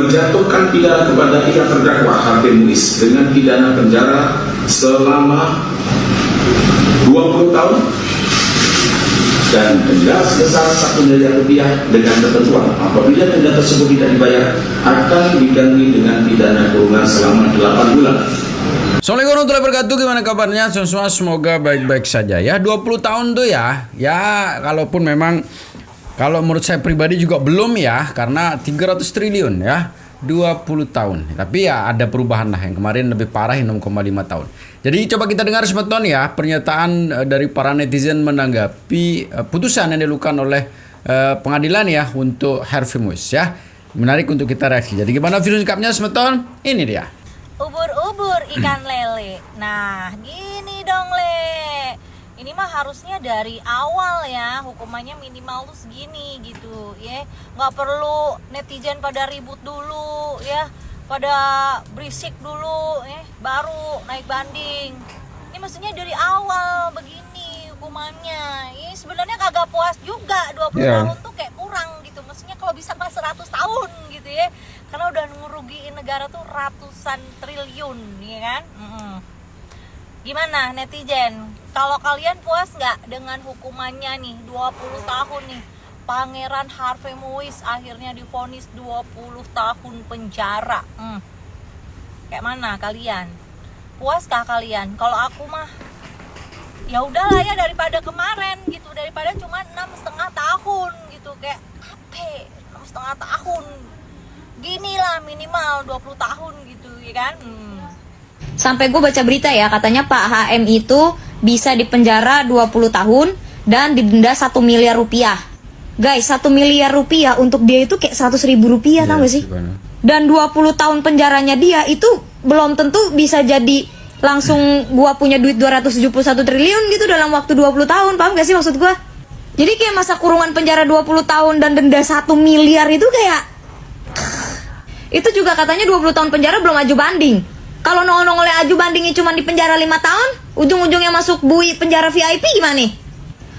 menjatuhkan pidana kepada tiga terdakwa Harvey Muiz dengan pidana penjara selama 20 tahun dan denda sebesar 1 miliar rupiah dengan ketentuan apabila denda tersebut tidak dibayar akan diganti dengan pidana kurungan selama 8 bulan. Assalamualaikum warahmatullahi wabarakatuh. Gimana kabarnya semua? Semoga baik-baik saja ya. 20 tahun tuh ya kalaupun memang kalau menurut saya pribadi juga belum ya, karena 300 triliun ya 20 tahun. Tapi ya ada perubahan lah, yang kemarin lebih parah 6,5 tahun. Jadi coba kita dengar semeton ya pernyataan dari para netizen menanggapi putusan yang dilakukan oleh pengadilan ya untuk Harvey Muiz ya. Menarik untuk kita reaksi. Jadi gimana video lengkapnya semeton? Ini dia. Ubur-ubur ikan lele. Nah, gini dong Le. Ini mah harusnya dari awal ya, hukumannya minimal tuh segini gitu ya. Nggak perlu netizen pada ribut dulu ya, pada berisik dulu ya, baru naik banding. Ini maksudnya dari awal begini hukumannya. Ini sebenarnya kagak puas juga, 20 tahun tuh kayak kurang gitu. Maksudnya kalau bisa pas 100 tahun gitu ya. Karena udah ngerugiin negara tuh ratusan triliun ya kan. Gimana netizen? Kalau kalian puas nggak dengan hukumannya nih 20 tahun nih? Pangeran Harvey Muiz akhirnya divonis 20 tahun penjara. Kayak mana kalian? Puaskah kalian? Kalau aku mah ya udahlah ya, daripada kemarin gitu, daripada cuma 6,5 tahun gitu, kayak apa? 6,5 tahun. Gini lah minimal 20 tahun gitu ya kan? Sampai gue baca berita ya, katanya Pak HM itu bisa dipenjara 20 tahun dan didenda 1 miliar rupiah. Guys, 1 miliar rupiah untuk dia itu kayak 100.000 rupiah, tau gak sih? Dan 20 tahun penjaranya dia itu belum tentu bisa jadi langsung gua punya duit 271 triliun gitu dalam waktu 20 tahun, paham gak sih maksud gua? Jadi kayak masa kurungan penjara 20 tahun dan denda 1 miliar itu kayak itu juga katanya 20 tahun penjara belum aju banding. Kalau nongol-nongolnya aju bandingnya cuma di penjara 5 tahun, ujung-ujungnya masuk bui penjara VIP gimana nih?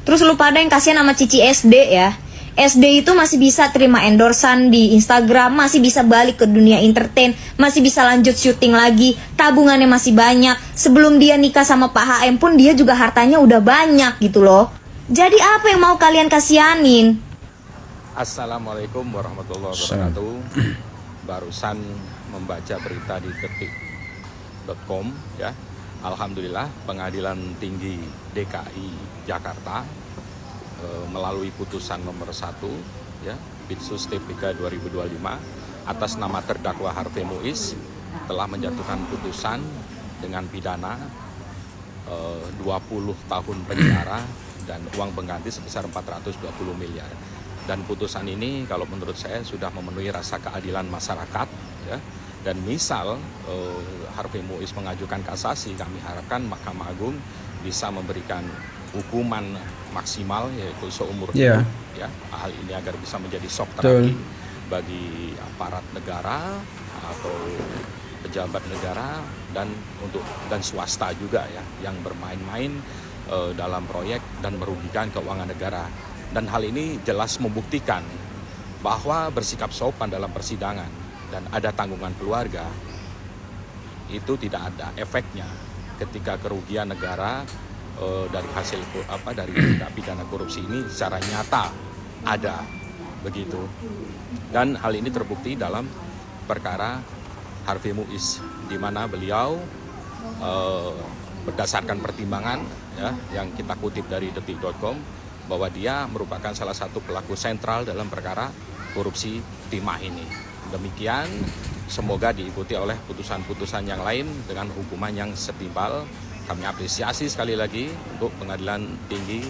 Terus lu pada yang kasihan sama Cici SD ya. SD itu masih bisa terima endorsan di Instagram, masih bisa balik ke dunia entertain, masih bisa lanjut syuting lagi, tabungannya masih banyak. Sebelum dia nikah sama Pak HM pun dia juga hartanya udah banyak gitu loh. Jadi apa yang mau kalian kasihanin? Assalamualaikum warahmatullahi wabarakatuh. Barusan membaca berita di detik.com ya. Alhamdulillah Pengadilan Tinggi DKI Jakarta melalui putusan nomor 1 ya, Pitsus TPK 2025 atas nama terdakwa Harvey Muiz telah menjatuhkan putusan dengan pidana 20 tahun penjara dan uang pengganti sebesar 420 miliar. Dan putusan ini kalau menurut saya sudah memenuhi rasa keadilan masyarakat ya. Dan misal Harvey Muiz mengajukan kasasi, kami harapkan Mahkamah Agung bisa memberikan hukuman maksimal yaitu seumur hidup ya. Hal ini agar bisa menjadi shock terapi bagi aparat negara atau pejabat negara dan swasta juga ya, yang bermain-main dalam proyek dan merugikan keuangan negara. Dan hal ini jelas membuktikan bahwa bersikap sopan dalam persidangan dan ada tanggungan keluarga itu tidak ada efeknya ketika kerugian negara dari hasil dari tindak pidana korupsi ini secara nyata ada begitu. Dan hal ini terbukti dalam perkara Harvey Muiz di mana beliau berdasarkan pertimbangan ya yang kita kutip dari detik.com bahwa dia merupakan salah satu pelaku sentral dalam perkara korupsi timah ini. Demikian, semoga diikuti oleh putusan-putusan yang lain dengan hukuman yang setimpal. Kami apresiasi sekali lagi untuk Pengadilan Tinggi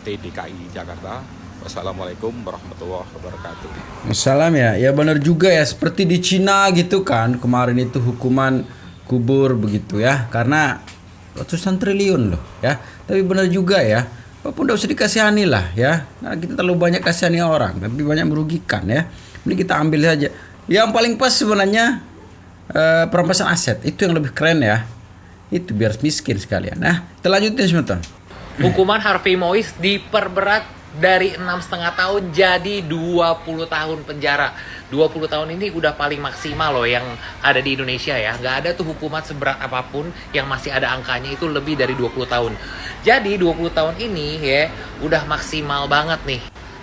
DKI Jakarta. Wassalamualaikum warahmatullahi wabarakatuh. Assalam ya benar juga ya, seperti di Cina gitu kan kemarin itu hukuman kubur begitu ya, karena ratusan triliun loh ya. Tapi benar juga ya, walaupun udah usah dikasihani lah ya. Nah, kita terlalu banyak kasihani orang, tapi banyak merugikan ya. Ini kita ambil saja. Yang paling pas sebenarnya perampasan aset, itu yang lebih keren ya. Itu biar miskin sekalian. Nah, kita lanjutin sebentar. Hukuman Harvey Muiz diperberat dari 6,5 tahun jadi 20 tahun penjara. 20 tahun ini udah paling maksimal loh yang ada di Indonesia ya. Nggak ada tuh hukuman seberat apapun yang masih ada angkanya itu lebih dari 20 tahun. Jadi 20 tahun ini ya udah maksimal banget nih.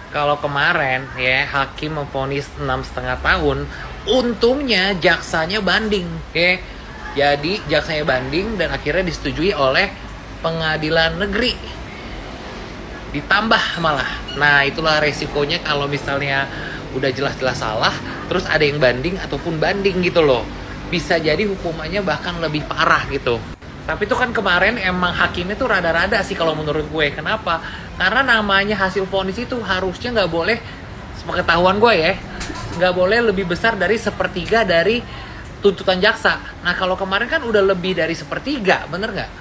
Kalau kemarin ya hakim memvonis 6,5 tahun, untungnya jaksanya banding ya. Jadi jaksanya banding dan akhirnya disetujui oleh pengadilan negeri. Ditambah malah. Nah, itulah resikonya kalau misalnya udah jelas-jelas salah, terus ada yang banding ataupun banding gitu loh. Bisa jadi hukumannya bahkan lebih parah gitu. Tapi itu kan kemarin emang hakimnya tuh rada-rada sih kalau menurut gue. Kenapa? Karena namanya hasil vonis itu harusnya nggak boleh, sepengetahuan gue ya, nggak boleh lebih besar dari sepertiga dari tuntutan jaksa. Nah kalau kemarin kan udah lebih dari sepertiga, bener nggak?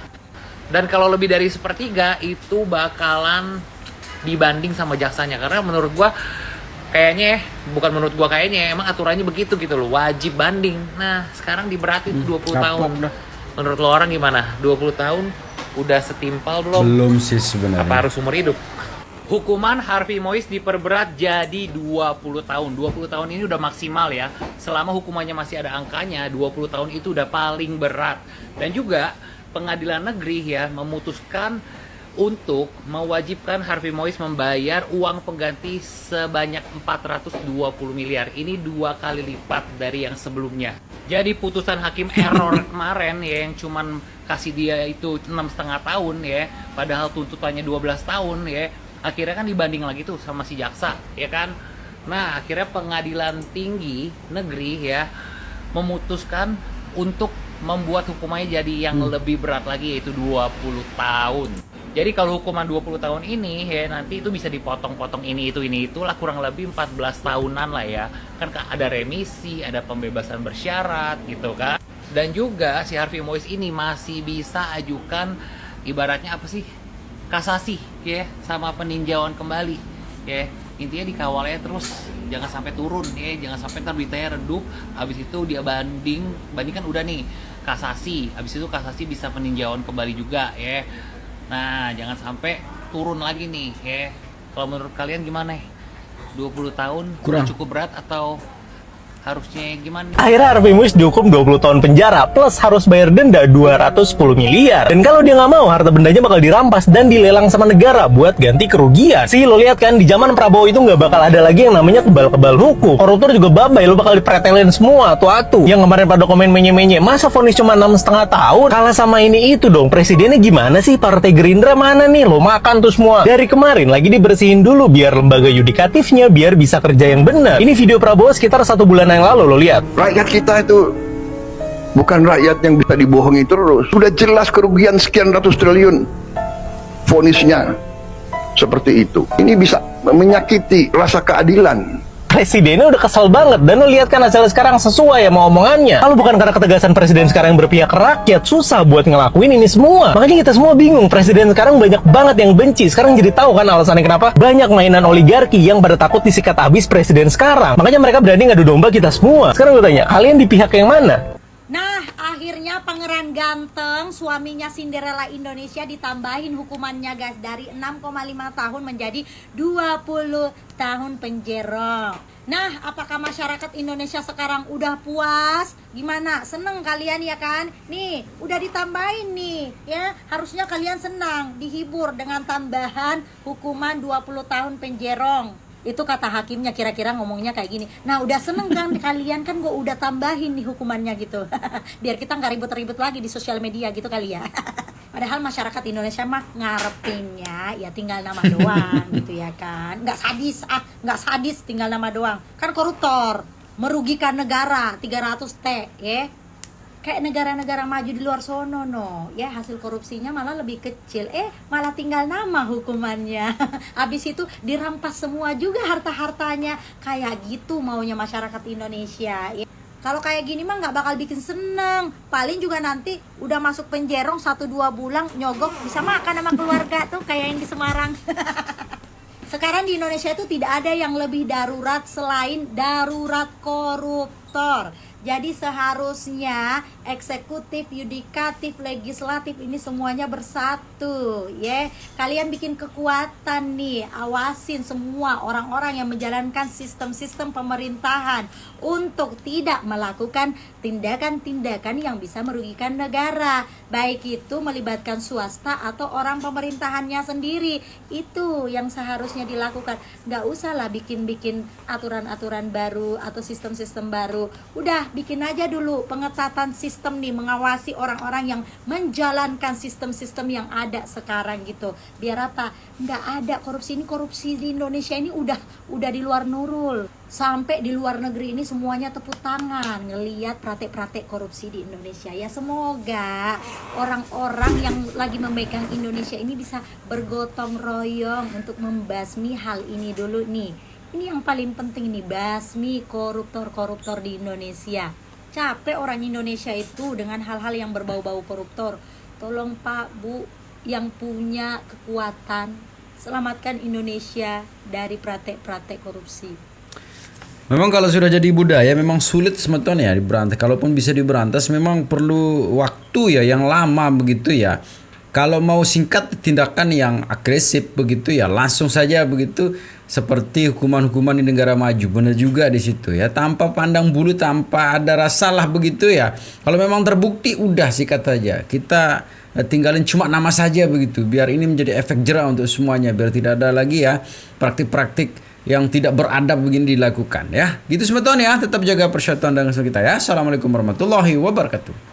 Dan kalau lebih dari sepertiga itu bakalan dibanding sama jaksanya. Karena menurut gue kayaknya, bukan menurut gua kayaknya, emang aturannya begitu gitu loh, wajib banding. Nah, sekarang diberatin 20 tahun. Dah. Menurut lo orang gimana? 20 tahun udah setimpal belum? Belum sih sebenarnya. Apa harus umur hidup? Hukuman Harvey Moise diperberat jadi 20 tahun. 20 tahun ini udah maksimal ya. Selama hukumannya masih ada angkanya, 20 tahun itu udah paling berat. Dan juga pengadilan negeri ya memutuskan untuk mewajibkan Harvey Moise membayar uang pengganti sebanyak 420 miliar. Ini 2 kali lipat dari yang sebelumnya. Jadi putusan hakim error kemarin ya yang cuman kasih dia itu 6,5 tahun ya, padahal tuntutannya 12 tahun ya. Akhirnya kan dibanding lagi tuh sama si jaksa, ya kan? Nah, akhirnya pengadilan tinggi negeri ya memutuskan untuk membuat hukumannya jadi yang lebih berat lagi, yaitu 20 tahun. Jadi kalau hukuman 20 tahun ini ya nanti itu bisa dipotong-potong ini itu lah, kurang lebih 14 tahunan lah ya. Kan ada remisi, ada pembebasan bersyarat gitu kan. Dan juga si Harvey Moise ini masih bisa ajukan ibaratnya apa sih? Kasasi ya, sama peninjauan kembali ya. Intinya dikawalnya terus, jangan sampai turun ya, jangan sampai ntar beritanya redup, habis itu dia banding kan udah nih kasasi, habis itu kasasi bisa peninjauan kembali juga ya. Nah, jangan sampai turun lagi nih ya. Kalau menurut kalian gimana? 20 tahun kurang cukup berat atau harusnya gimana? Akhirnya Harvey Moise dihukum 20 tahun penjara plus harus bayar denda 210 miliar. Dan kalau dia nggak mau, harta bendanya bakal dirampas dan dilelang sama negara buat ganti kerugian. Sih lo lihat kan di zaman Prabowo itu nggak bakal ada lagi yang namanya kebal-kebal hukum. Koruptor juga babai, lo bakal dipretelin semua atu-atu. Yang kemarin pada komen menye-menye, masa vonis cuma 6,5 tahun? Kalah sama ini itu dong. Presidennya gimana sih? Partai Gerindra mana nih? Lo makan tuh semua. Dari kemarin lagi dibersihin dulu biar lembaga yudikatifnya biar bisa kerja yang benar. Ini video Prabowo sekitar 1 bulan yang lalu lo lihat. Rakyat kita itu bukan rakyat yang bisa dibohongi terus. Sudah jelas kerugian sekian ratus triliun. Vonisnya seperti itu. Ini bisa menyakiti rasa keadilan. Presidennya udah kesel banget. Dan lo lihat kan hasilnya sekarang sesuai sama omongannya. Kalau bukan karena ketegasan presiden sekarang yang berpihak ke rakyat, susah buat ngelakuin ini semua. Makanya kita semua bingung. Presiden sekarang banyak banget yang benci. Sekarang jadi tahu kan alasannya kenapa banyak mainan oligarki yang pada takut disikat habis presiden sekarang. Makanya mereka berani ngadu domba kita semua. Sekarang gue tanya, kalian di pihak yang mana? Nah, akhirnya pangeran ganteng, suaminya Cinderella Indonesia ditambahin hukumannya guys, dari 6,5 tahun menjadi 20 tahun penjara. Nah, apakah masyarakat Indonesia sekarang udah puas? Gimana? Seneng kalian ya kan? Nih, udah ditambahin nih ya. Harusnya kalian senang, dihibur dengan tambahan hukuman 20 tahun penjerong. Itu kata hakimnya, kira-kira ngomongnya kayak gini. Nah, udah seneng kan kalian, kan gue udah tambahin nih hukumannya gitu. Biar kita nggak ribut-ribut lagi di sosial media gitu kali ya. Padahal masyarakat Indonesia mah ngarepinnya ya tinggal nama doang gitu ya kan. Nggak sadis tinggal nama doang. Kan koruptor, merugikan negara 300 T ya. Kayak negara-negara maju di luar sono no, ya hasil korupsinya malah lebih kecil, malah tinggal nama hukumannya. Habis itu dirampas semua juga harta-hartanya. Kayak gitu maunya masyarakat Indonesia ya. Kalau kayak gini mah nggak bakal bikin seneng. Paling juga nanti udah masuk penjerong 1-2 bulan nyogok bisa makan sama keluarga tuh kayak yang di Semarang. Sekarang di Indonesia itu tidak ada yang lebih darurat selain darurat korupsi. koruptor. Jadi seharusnya eksekutif, yudikatif, legislatif ini semuanya bersatu, ya. Kalian bikin kekuatan nih, awasin semua orang-orang yang menjalankan sistem-sistem pemerintahan untuk tidak melakukan tindakan-tindakan yang bisa merugikan negara, baik itu melibatkan swasta atau orang pemerintahannya sendiri. Itu yang seharusnya dilakukan. Nggak usah lah bikin-bikin aturan-aturan baru atau sistem-sistem baru. Udah bikin aja dulu pengetatan sistem nih, mengawasi orang-orang yang menjalankan sistem-sistem yang ada sekarang gitu. Biar apa? Nggak ada korupsi. Ini korupsi di Indonesia ini udah di luar nurul. Sampai di luar negeri ini semuanya tepuk tangan ngelihat praktek-praktek korupsi di Indonesia. Ya semoga orang-orang yang lagi memegang Indonesia ini bisa bergotong royong untuk membasmi hal ini dulu nih. Ini yang paling penting nih, basmi koruptor-koruptor di Indonesia. Capek orang Indonesia itu dengan hal-hal yang berbau-bau koruptor. Tolong Pak, Bu, yang punya kekuatan, selamatkan Indonesia dari praktek-praktek korupsi. Memang kalau sudah jadi budaya memang sulit sebetulnya ya diberantas. Kalaupun bisa diberantas memang perlu waktu ya yang lama begitu ya. Kalau mau singkat tindakan yang agresif begitu ya langsung saja begitu, seperti hukuman-hukuman di negara maju. Benar juga di situ ya, tanpa pandang bulu, tanpa ada rasa lah begitu ya. Kalau memang terbukti udah sikat saja. Kita tinggalin cuma nama saja begitu, biar ini menjadi efek jera untuk semuanya, biar tidak ada lagi ya praktik-praktik yang tidak beradab begini dilakukan ya. Gitu sebetulnya ya, tetap jaga persatuan dan kesatuan kita ya. Assalamualaikum warahmatullahi wabarakatuh.